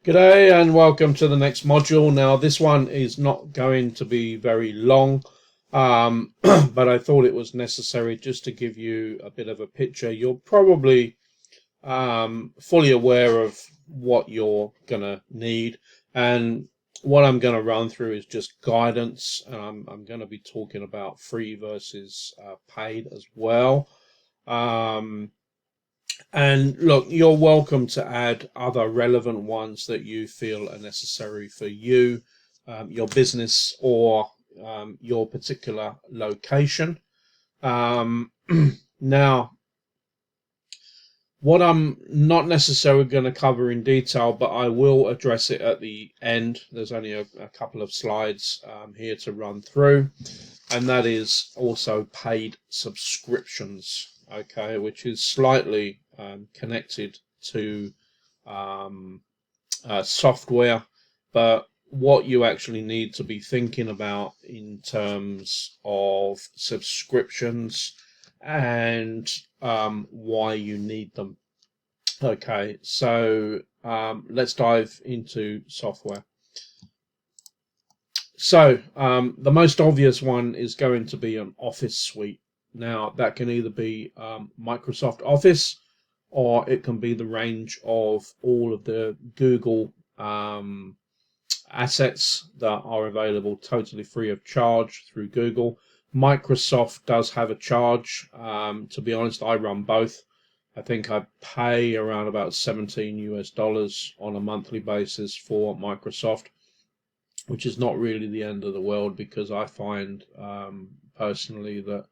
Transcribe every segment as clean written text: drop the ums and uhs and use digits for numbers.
G'day and welcome to the next module. Now this one is not going to be very long, but I thought it was necessary just to give you a bit of a picture. You're probably fully aware of what you're going to need, and what I'm going to run through is just guidance, and I'm going to be talking about free versus paid as well. And look, you're welcome to add other relevant ones that you feel are necessary for you, your business, or your particular location. Now, what I'm not necessarily going to cover in detail, but I will address it at the end. There's only a couple of slides here to run through, and that is also paid subscriptions, okay, which is slightly connected to software, but what you actually need to be thinking about in terms of subscriptions and why you need them. Okay, so let's dive into software. So the most obvious one is going to be an Office suite. Now that can either be Microsoft Office, or it can be the range of all of the Google assets that are available totally free of charge through Google. Microsoft does have a charge. To be honest, I run both. I think I pay around about $17 on a monthly basis for Microsoft, which is not really the end of the world, because I find personally that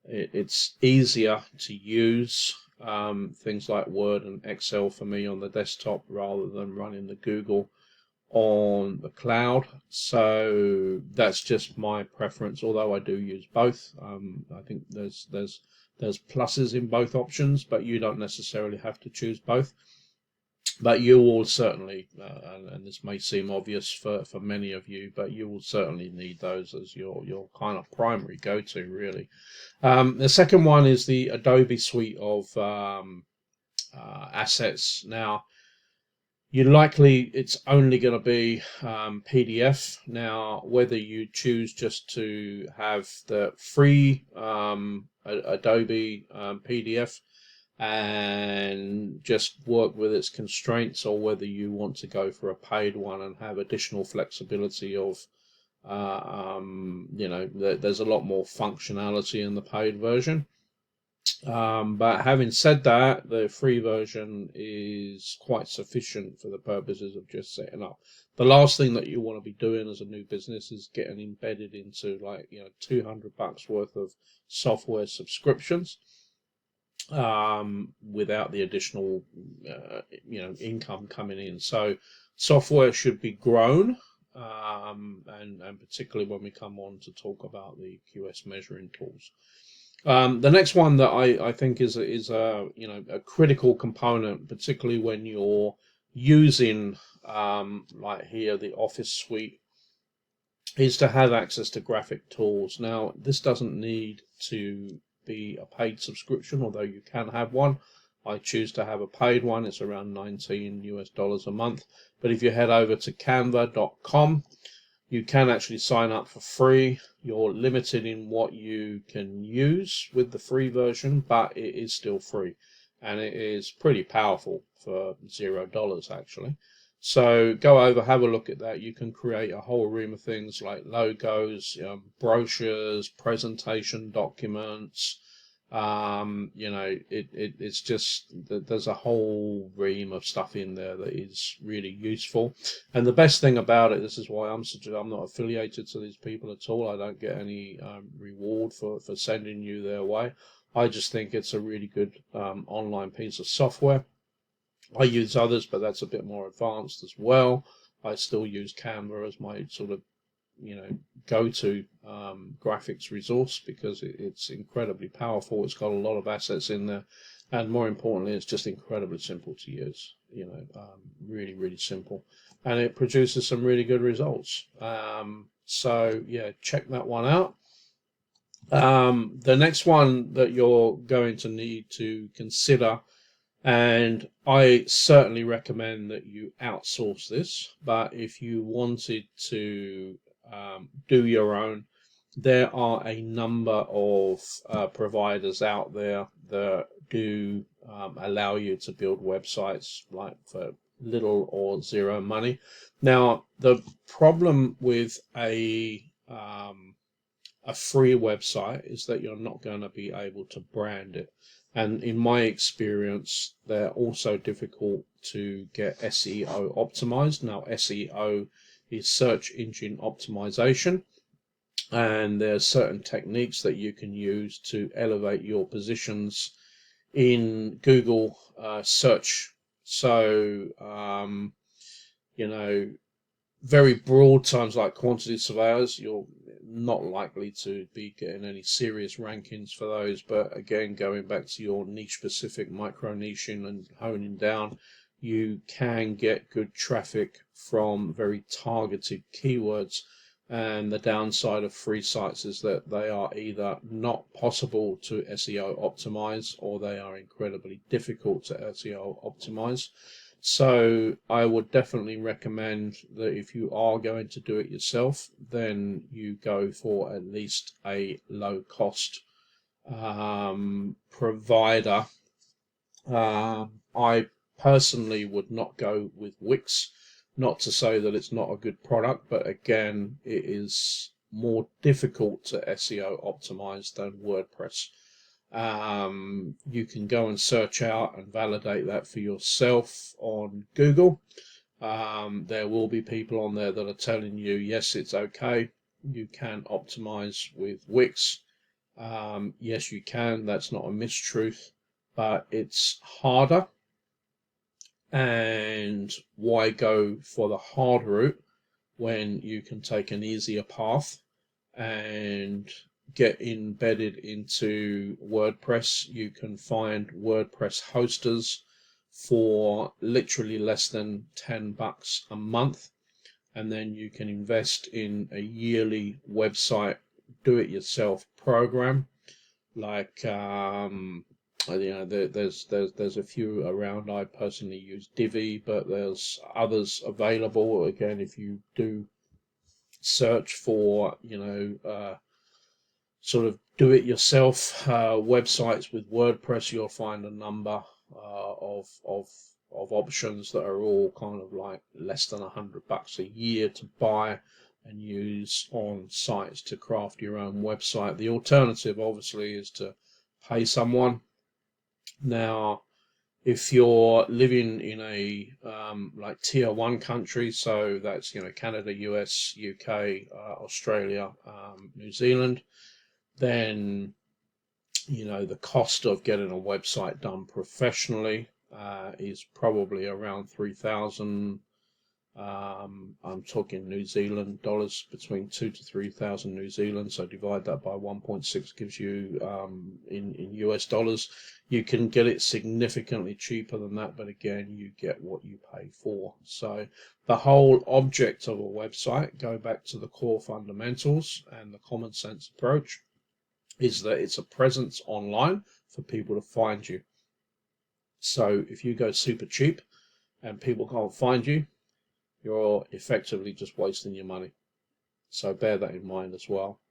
it's easier to use things like Word and Excel for me on the desktop rather than running the Google on the cloud. So that's just my preference, although I do use both. I think there's pluses in both options, but you don't necessarily have to choose both. But you will certainly, and this may seem obvious for many of you, but you will certainly need those as your kind of primary go-to, really. The second one is the Adobe suite of assets. Now, it's only going to be PDF. Now, whether you choose just to have the free Adobe PDF and just work with its constraints, or whether you want to go for a paid one and have additional flexibility of there's a lot more functionality in the paid version. But having said that, the free version is quite sufficient for the purposes of just setting up. The last thing that you want to be doing as a new business is getting embedded into $200 worth of software subscriptions without the additional income coming in. So software should be grown, and particularly when we come on to talk about the QS measuring tools. The next one that I think is a critical component, particularly when you're using like here the Office suite, is to have access to graphic tools. Now, this doesn't need to be a paid subscription, although you can have one. I choose to have a paid one. It's around $19 a month. But if you head over to canva.com, you can actually sign up for free. You're limited in what you can use with the free version, but it is still free, and it is pretty powerful for $0 actually. So go over, have a look at that. You can create a whole ream of things like logos, brochures, presentation documents. It's just that there's a whole ream of stuff in there that is really useful. And the best thing about it, this is why I'm not affiliated to these people at all. I don't get any reward for sending you their way. I just think it's a really good online piece of software. I use others, but that's a bit more advanced as well. I still use Canva as my sort of go-to graphics resource, because it's incredibly powerful. It's got a lot of assets in there, and more importantly, it's just incredibly simple to use. Really, really simple, and it produces some really good results. So yeah, check that one out. The next one that you're going to need to consider And I certainly recommend that you outsource this, but if you wanted to do your own, there are a number of providers out there that do allow you to build websites like for little or zero money. Now, the problem with a free website is that you're not going to be able to brand it. And in my experience, they're also difficult to get SEO optimized. Now, SEO is search engine optimization, and there's certain techniques that you can use to elevate your positions in Google search. So, you know, very broad terms like quantity surveyors, you're not likely to be getting any serious rankings for those. But again, going back to your niche specific micro niching and honing down, you can get good traffic from very targeted keywords. And the downside of free sites is that they are either not possible to SEO optimize, or they are incredibly difficult to SEO optimize. So I would definitely recommend that if you are going to do it yourself, then you go for at least a low cost provider. I personally would not go with Wix, not to say that it's not a good product, but again, it is more difficult to SEO optimize than WordPress. You can go and search out and validate that for yourself on Google. There will be people on there that are telling you, yes, it's okay. You can optimize with Wix. Yes, you can. That's not a mistruth, but it's harder. And why go for the hard route when you can take an easier path and get embedded into WordPress? You can find WordPress hosters for literally less than $10 a month, and then you can invest in a yearly website do-it-yourself program. Like there's a few around. I personally use Divi, but there's others available. Again, if you do search for sort of do-it-yourself websites with WordPress, you'll find a number of options that are all kind of like less than $100 a year to buy and use on sites to craft your own website. The alternative, obviously, is to pay someone. Now, if you're living in a like tier 1 country, so that's Canada, US, UK, Australia, New Zealand, then the cost of getting a website done professionally is probably around 3,000. I'm talking New Zealand dollars, between 2,000 to 3,000 New Zealand. So divide that by 1.6 gives you in US dollars. You can get it significantly cheaper than that, but again, you get what you pay for. So the whole object of a website, go back to the core fundamentals and the common sense approach, is that it's a presence online for people to find you. So if you go super cheap and people can't find you, you're effectively just wasting your money. So bear that in mind as well.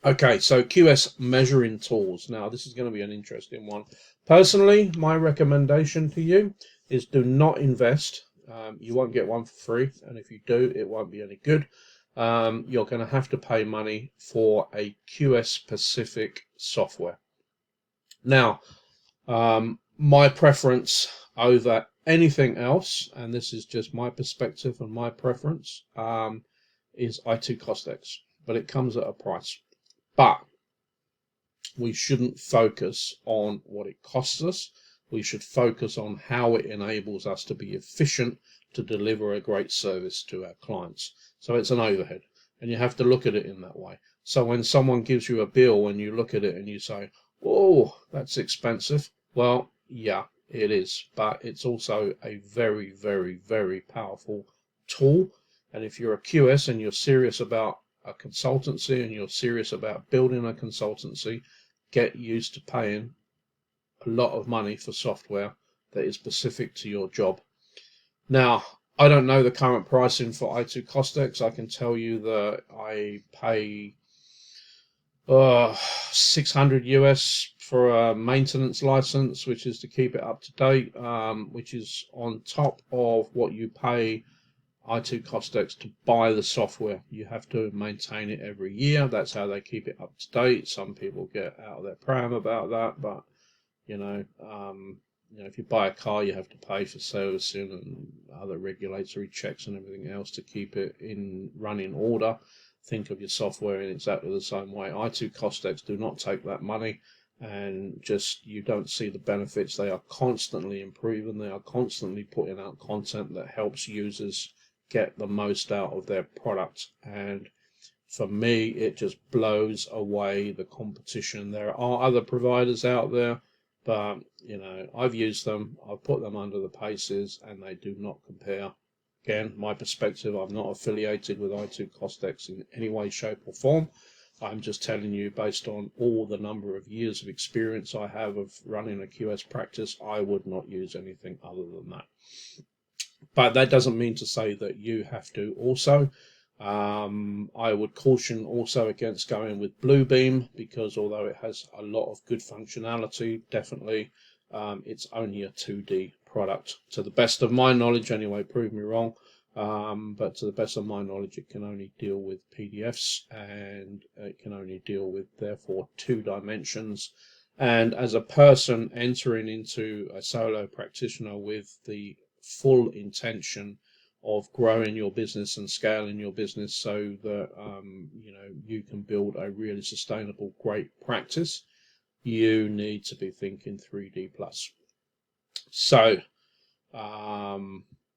Okay, so QS measuring tools. Now, this is going to be an interesting one. Personally, my recommendation to you is do not invest. You won't get one for free, and if you do, it won't be any good. You're going to have to pay money for a QS-specific software. Now, my preference over anything else, and this is just my perspective and my preference, is IT Costex, but it comes at a price. But we shouldn't focus on what it costs us. We should focus on how it enables us to be efficient to deliver a great service to our clients. So it's an overhead, and you have to look at it in that way. So when someone gives you a bill and you look at it and you say, oh, that's expensive. Well, yeah, it is, but it's also a very, very, very powerful tool. And if you're a QS and you're serious about a consultancy and you're serious about building a consultancy, get used to paying a lot of money for software that is specific to your job. Now, I don't know the current pricing for i2 Costex. I can tell you that I pay 600 US for a maintenance license, which is to keep it up to date, which is on top of what you pay i2 Costex to buy the software. You have to maintain it every year. That's how they keep it up to date. Some people get out of their pram about that, but if you buy a car, you have to pay for servicing and other regulatory checks and everything else to keep it in running order. Think of your software in exactly the same way. i2 Costex do not take that money, and just you don't see the benefits. They are constantly improving. They are constantly putting out content that helps users get the most out of their product. And for me, it just blows away the competition. There are other providers out there, but I've used them. I've put them under the paces, and they do not compare. Again, my perspective, I'm not affiliated with i2 Costex in any way, shape or form. I'm just telling you, based on all the number of years of experience I have of running a QS practice, I would not use anything other than that. But that doesn't mean to say that you have to also. I would caution also against going with Bluebeam, because although it has a lot of good functionality, definitely it's only a 2D product. To the best of my knowledge, anyway, prove me wrong, but to the best of my knowledge, it can only deal with PDFs, and it can only deal with, therefore, 2 dimensions. And as a person entering into a solo practitioner with the full intention of growing your business and scaling your business so that you can build a really sustainable, great practice, you need to be thinking 3D plus. So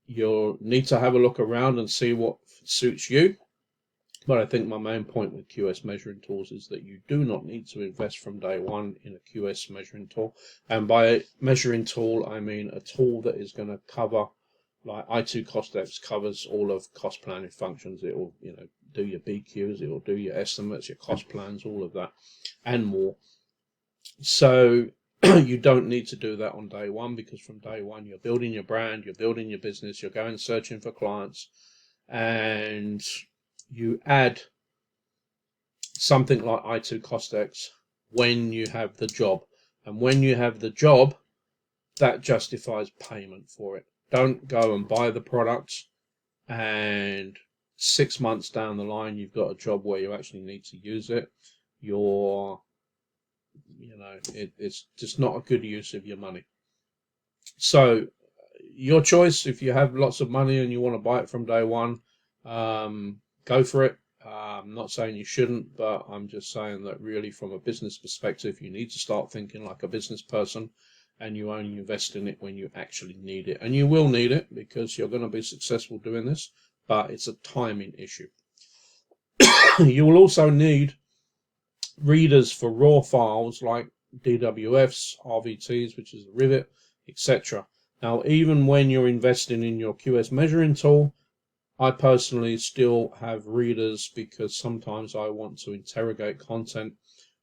you'll need to have a look around and see what suits you. But I think my main point with QS measuring tools is that you do not need to invest from day one in a QS measuring tool. And by measuring tool, I mean a tool that is going to cover, like i2 Costex covers all of cost planning functions. It will, do your BQs, it will do your estimates, your cost plans, all of that, and more. So you don't need to do that on day one, because from day one you're building your brand, you're building your business, you're going searching for clients, and you add something like i2 Costex when you have the job. And when you have the job, that justifies payment for it. Don't go and buy the product and 6 months down the line you've got a job where you actually need to use it. It's just not a good use of your money. So your choice. If you have lots of money and you want to buy it from day one, go for it. I'm not saying you shouldn't, but I'm just saying that really from a business perspective, you need to start thinking like a business person, and you only invest in it when you actually need it. And you will need it, because you're going to be successful doing this, but it's a timing issue. You will also need readers for raw files like DWFs, RVTs, which is a Rivet, etc. Now, even when you're investing in your QS measuring tool, I personally still have readers, because sometimes I want to interrogate content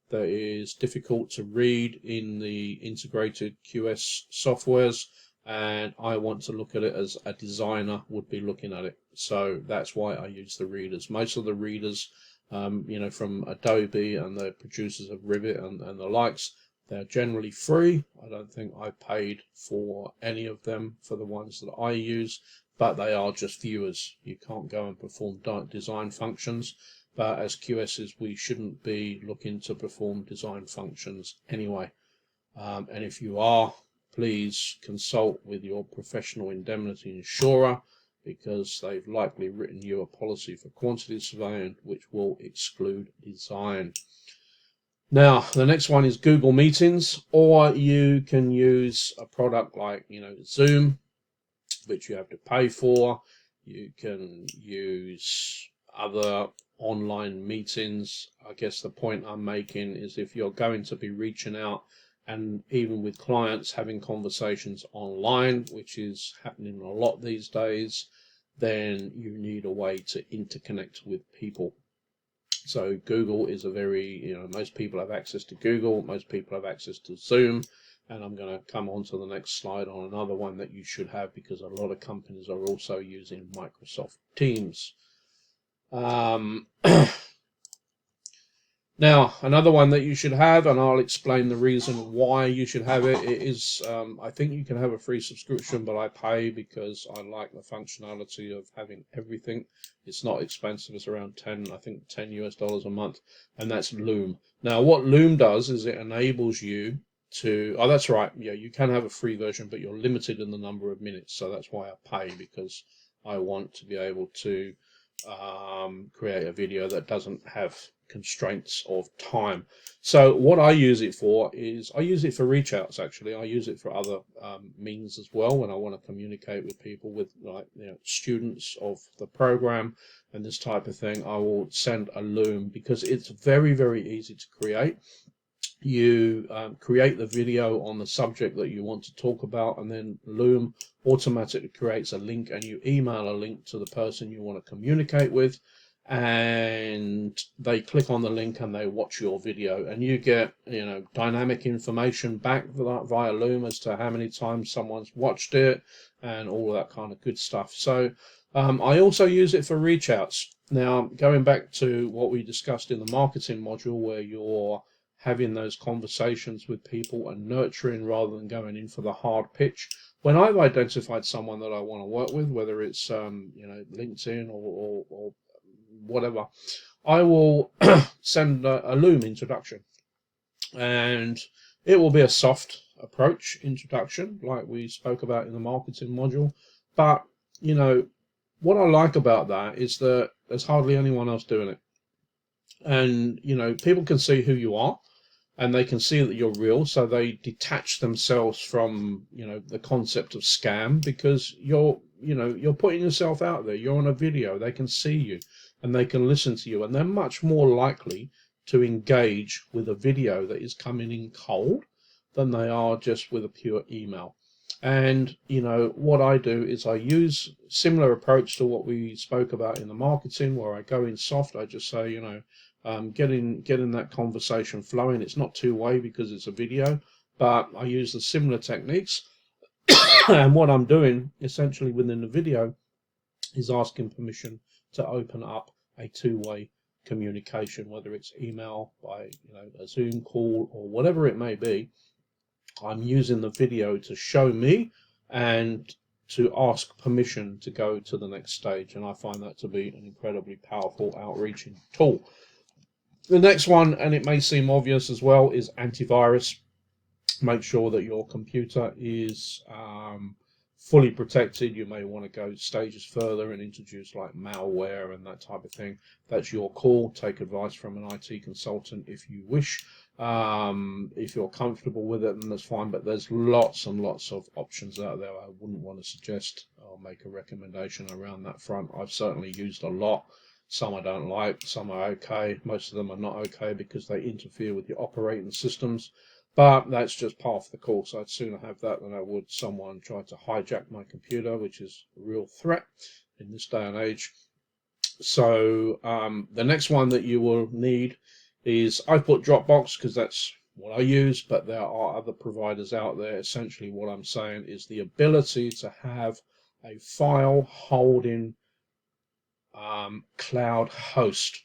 that is difficult to read in the integrated QS softwares, and I want to look at it as a designer would be looking at it. So that's why I use the readers. Most of the readers, from Adobe and the producers of Rivet and the likes, they're generally free. I don't think I paid for any of them for the ones that I use, but they are just viewers. You can't go and perform design functions. But as QSs, we shouldn't be looking to perform design functions anyway. And if you are, please consult with your professional indemnity insurer, because they've likely written you a policy for quantity surveying, which will exclude design. Now, the next one is Google Meetings, or you can use a product like, Zoom, which you have to pay for. You can use other online meetings. I guess the point I'm making is, if you're going to be reaching out, and even with clients having conversations online, which is happening a lot these days, then you need a way to interconnect with people. So Google is a very, most people have access to Google, most people have access to Zoom, And I'm going to come on to the next slide on another one that you should have, because a lot of companies are also using Microsoft Teams. Now, another one that you should have, and I'll explain the reason why you should have it, is I think you can have a free subscription, but I pay because I like the functionality of having everything. It's not expensive. It's around $10 US a month, and that's Loom. Now, what Loom does is it enables you to, oh, that's right, yeah, you can have a free version, but you're limited in the number of minutes. So that's why I pay, because I want to be able to create a video that doesn't have constraints of time. So what I use it for is, I use it for reach outs. Actually, I use it for other means as well when I want to communicate with people, with like, you know, students of the program and this type of thing. I will send a Loom because it's very, very easy to create. You create the video on the subject that you want to talk about, and then Loom automatically creates a link, and you email a link to the person you want to communicate with, and they click on the link and they watch your video, and you get, you know, dynamic information back via Loom as to how many times someone's watched it and all of that kind of good stuff. So I also use it for reach outs. Now, going back to what we discussed in the marketing module, where you're having those conversations with people and nurturing rather than going in for the hard pitch. When I've identified someone that I want to work with, whether it's you know, LinkedIn or whatever, I will send a Loom introduction, and it will be a soft approach introduction like we spoke about in the marketing module. But you know, what I like about that is that there's hardly anyone else doing it, and you know, people can see who you are, and they can see that you're real, so they detach themselves from, you know, the concept of scam, because you're, you know, you're putting yourself out there. You're on a video, they can see you and they can listen to you, and they're much more likely to engage with a video that is coming in cold than they are just with a pure email. And you know, what I do is I use similar approach to what we spoke about in the marketing, where I go in soft. I just say, you know, getting that conversation flowing. It's not two-way because it's a video, but I use the similar techniques. And what I'm doing essentially within the video is asking permission to open up a two-way communication, whether it's email, by, you know, a Zoom call, or whatever it may be. I'm using the video to show me and to ask permission to go to the next stage, and I find that to be an incredibly powerful outreaching tool. The next one, and it may seem obvious as well, is antivirus. Make sure that your computer is fully protected. You may want to go stages further and introduce like malware and that type of thing. That's your call. Take advice from an IT consultant if you wish. If you're comfortable with it, then that's fine, but there's lots and lots of options out there. I wouldn't want to suggest or make a recommendation around that front. I've certainly used a lot. Some I don't like, some are okay. Most of them are not okay because they interfere with your operating systems. But that's just part of the course. I'd sooner have that than I would someone try to hijack my computer, which is a real threat in this day and age. So the next one that you will need is, I put Dropbox because that's what I use, but there are other providers out there. Essentially what I'm saying is the ability to have a file holding cloud host.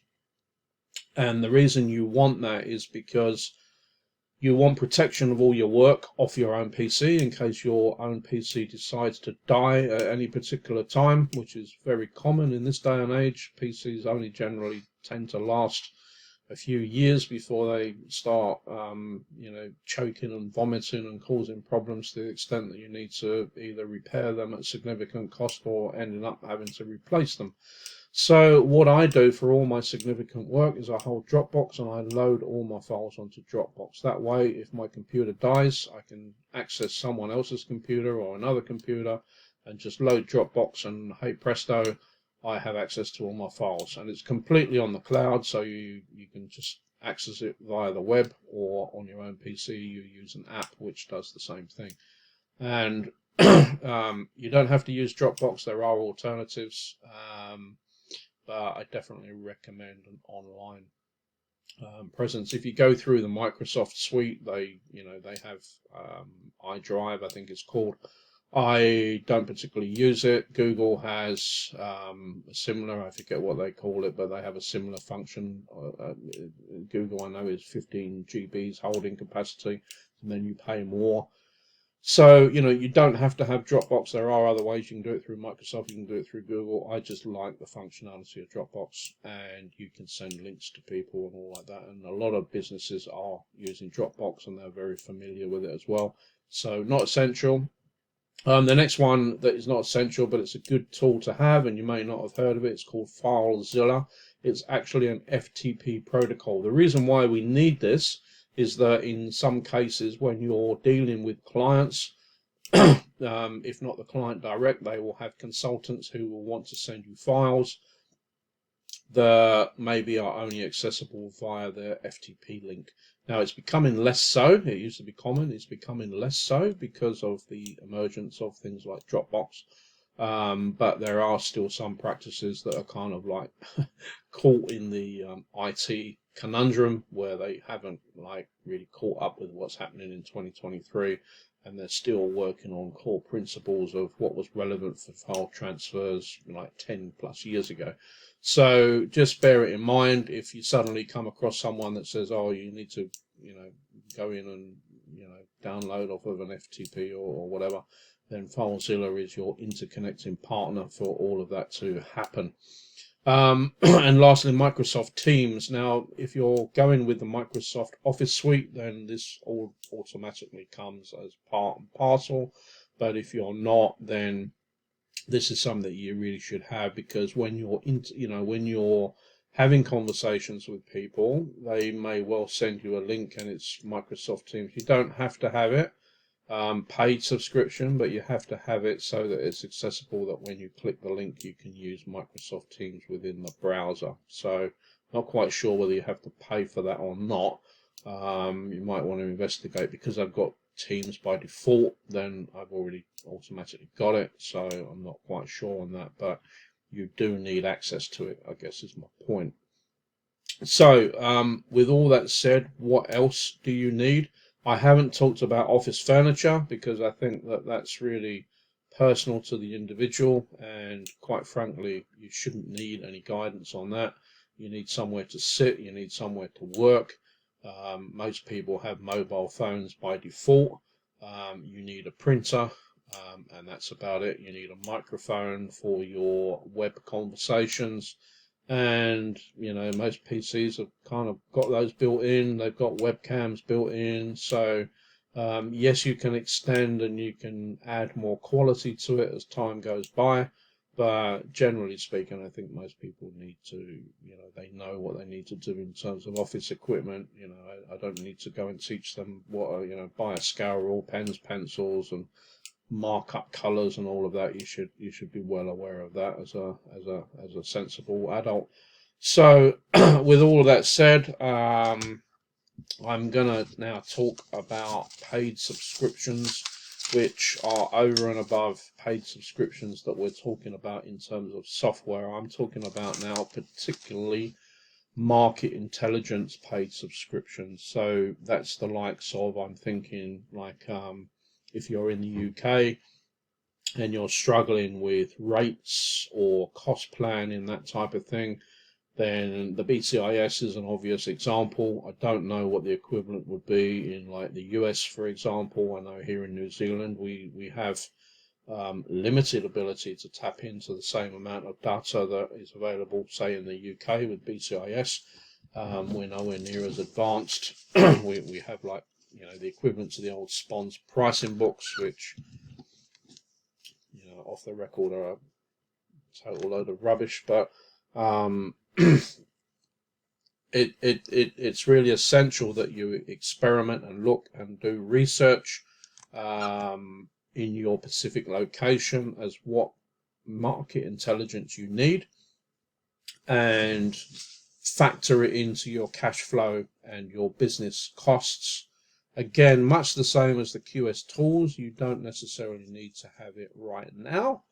And the reason you want that is because you want protection of all your work off your own PC in case your own PC decides to die at any particular time, which is very common in this day and age. PCs only generally tend to last a few years before they start you know, choking and vomiting and causing problems to the extent that you need to either repair them at significant cost or ending up having to replace them. So what I do for all my significant work is I hold Dropbox and I load all my files onto Dropbox. That way, if my computer dies, I can access someone else's computer or another computer and just load Dropbox, and hey presto, I have access to all my files. And it's completely on the cloud, so you can just access it via the web, or on your own PC you use an app which does the same thing. And you don't have to use Dropbox. There are alternatives. But I definitely recommend an online presence. If you go through the Microsoft suite, they have iDrive, I think it's called. I don't particularly use it. Google has a similar, I forget what they call it, but they have a similar function. Google, I know, is 15 GBs holding capacity, and then you pay more. So, you don't have to have Dropbox. There are other ways. You can do it through Microsoft. You can do it through Google. I just like the functionality of Dropbox, and you can send links to people and all like that. And a lot of businesses are using Dropbox, and they're very familiar with it as well. So, not essential. The next one that is not essential, but it's a good tool to have, and you may not have heard of it. It's called FileZilla. It's actually an FTP protocol. The reason why we need this is that in some cases, when you're dealing with clients, if not the client direct, they will have consultants who will want to send you files that maybe are only accessible via their FTP link. Now, it's becoming less so. It used to be common. It's becoming less so because of the emergence of things like Dropbox. But there are still some practices that are kind of like caught in the IT conundrum where they haven't really caught up with what's happening in 2023, and they're still working on core principles of what was relevant for file transfers like 10 plus years ago. So just bear it in mind if you suddenly come across someone that says, oh, you need to go in and download off of an FTP or whatever, then FileZilla is your interconnecting partner for all of that to happen. And lastly, Microsoft Teams. Now, if you're going with the Microsoft Office suite, then this all automatically comes as part and parcel. But if you're not, then this is something that you really should have, because when you're when you're having conversations with people, they may well send you a link and it's Microsoft Teams. You don't have to have it paid subscription, but you have to have it so that it's accessible, that when you click the link you can use Microsoft Teams within the browser. So not quite sure whether you have to pay for that or not. You might want to investigate. Because I've got Teams by default, then I've already automatically got it, so I'm not quite sure on that, but you do need access to it, I guess is my point. So with all that said, what else do you need? I haven't talked about office furniture because I think that that's really personal to the individual, and quite frankly, you shouldn't need any guidance on that. You need somewhere to sit, you need somewhere to work. Most people have mobile phones by default. You need a printer, and that's about it. You need a microphone for your web conversations. And most PCs have kind of got those built in. They've got webcams built in, so yes, you can extend and you can add more quality to it as time goes by, but generally speaking, I think most people need to, they know what they need to do in terms of office equipment. I don't need to go and teach them what buy a scale rule, pens, pencils, and mark up colors and all of that. You should be well aware of that as a sensible adult. So with all of that said, I'm gonna now talk about paid subscriptions, which are over and above paid subscriptions that we're talking about in terms of software. I'm talking about now particularly market intelligence paid subscriptions. So that's the likes of, I'm thinking like if you're in the UK and you're struggling with rates or cost planning, that type of thing, then the BCIS is an obvious example. I don't know what the equivalent would be in like the US, for example. I know here in New Zealand we have limited ability to tap into the same amount of data that is available, say, in the UK with BCIS. We're nowhere near as advanced. we have like the equivalent to the old Spons pricing books, which off the record are a total load of rubbish. But it's really essential that you experiment and look and do research in your specific location as what market intelligence you need, and factor it into your cash flow and your business costs. Again, much the same as the QS tools, you don't necessarily need to have it right now,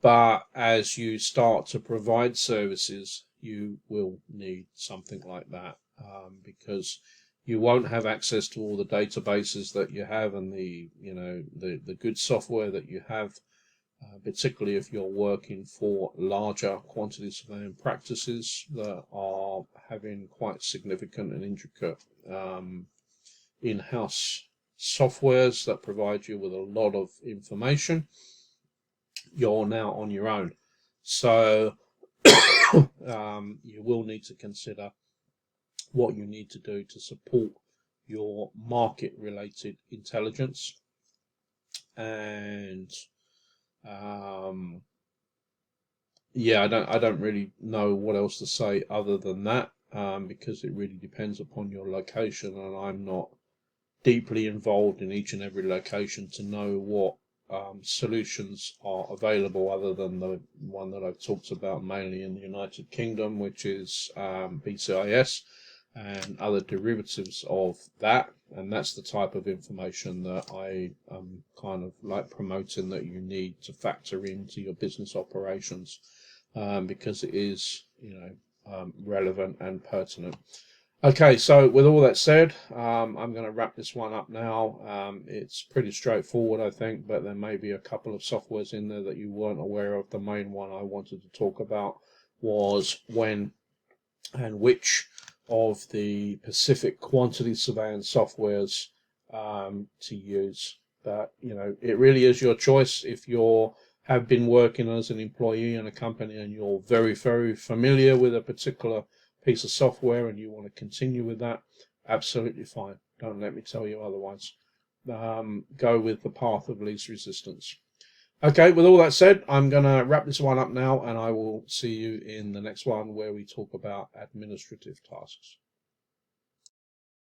but as you start to provide services, you will need something like that. because you won't have access to all the databases that you have and the good software that you have, particularly if you're working for larger quantity surveying practices that are having quite significant and intricate in-house softwares that provide you with a lot of information. You're now on your own, so you will need to consider what you need to do to support your market related intelligence. And yeah, I don't really know what else to say other than that, because it really depends upon your location, and I'm not deeply involved in each and every location to know what solutions are available, other than the one that I've talked about mainly in the United Kingdom, which is BCIS and other derivatives of that. And that's the type of information that I kind of like promoting, that you need to factor into your business operations, because it is, relevant and pertinent. Okay, so with all that said, I'm going to wrap this one up now. It's pretty straightforward, I think, but there may be a couple of softwares in there that you weren't aware of. The main one I wanted to talk about was when and which of the Pacific quantity surveying softwares to use. But, it really is your choice. If you have been working as an employee in a company and you're very, very familiar with a particular piece of software and you want to continue with that, absolutely fine. Don't let me tell you otherwise. Go with the path of least resistance. Okay, with all that said, I'm going to wrap this one up now, and I will see you in the next one where we talk about administrative tasks.